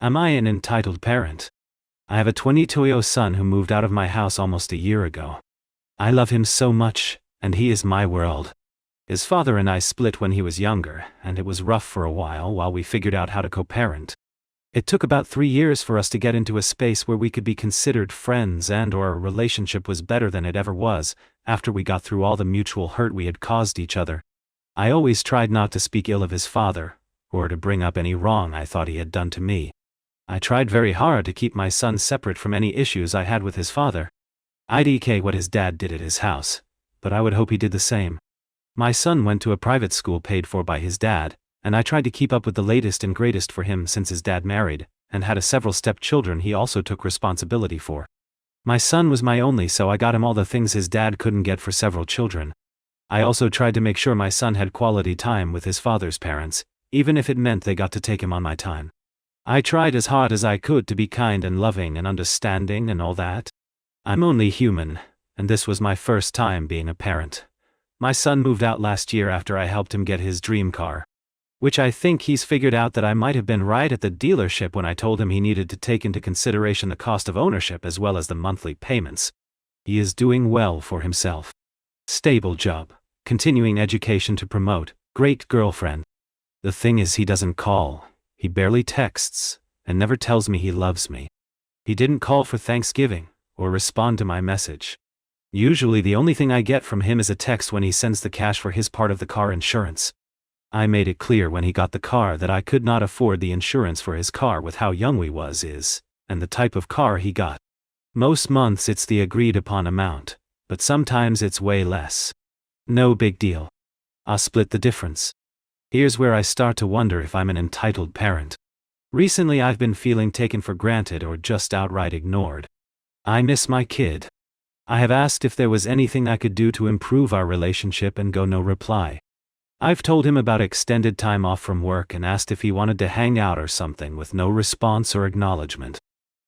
Am I an entitled parent? I have a 22-year-old son who moved out of my house almost a year ago. I love him so much, and he is my world. His father and I split when he was younger, and it was rough for a while we figured out how to co-parent. It took about 3 years for us to get into a space where we could be considered friends and/or our relationship was better than it ever was, after we got through all the mutual hurt we had caused each other. I always tried not to speak ill of his father, or to bring up any wrong I thought he had done to me. I tried very hard to keep my son separate from any issues I had with his father. I'd care what his dad did at his house, but I would hope he did the same. My son went to a private school paid for by his dad, and I tried to keep up with the latest and greatest for him since his dad married, and had several stepchildren he also took responsibility for. My son was my only, so I got him all the things his dad couldn't get for several children. I also tried to make sure my son had quality time with his father's parents, even if it meant they got to take him on my time. I tried as hard as I could to be kind and loving and understanding and all that. I'm only human, and this was my first time being a parent. My son moved out last year after I helped him get his dream car. Which I think he's figured out that I might have been right at the dealership when I told him he needed to take into consideration the cost of ownership as well as the monthly payments. He is doing well for himself. Stable job, continuing education to promote, great girlfriend. The thing is, he doesn't call. He barely texts, and never tells me he loves me. He didn't call for Thanksgiving, or respond to my message. Usually the only thing I get from him is a text when he sends the cash for his part of the car insurance. I made it clear when he got the car that I could not afford the insurance for his car with how young we was, and the type of car he got. Most months it's the agreed upon amount, but sometimes it's way less. No big deal. I'll split the difference. Here's where I start to wonder if I'm an entitled parent. Recently I've been feeling taken for granted or just outright ignored. I miss my kid. I have asked if there was anything I could do to improve our relationship and no reply. I've told him about extended time off from work and asked if he wanted to hang out or something with no response or acknowledgement.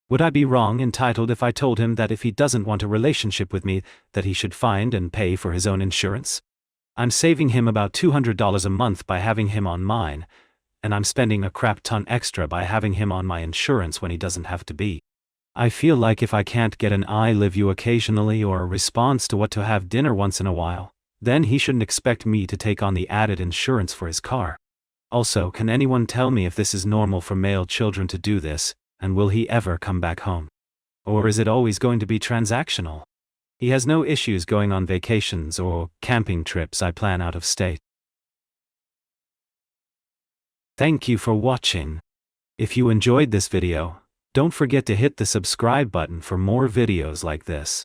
Would I be wrong, entitled, if I told him that if he doesn't want a relationship with me, that he should find and pay for his own insurance? I'm saving him about $200 a month by having him on mine, and I'm spending a crap ton extra by having him on my insurance when he doesn't have to be. I feel like if I can't get an "I love you" occasionally or a response to what to have dinner once in a while, then he shouldn't expect me to take on the added insurance for his car. Also, can anyone tell me if this is normal for male children to do this, and will he ever come back home? Or is it always going to be transactional? He has no issues going on vacations or camping trips I plan out of state. Thank you for watching. If you enjoyed this video, don't forget to hit the subscribe button for more videos like this.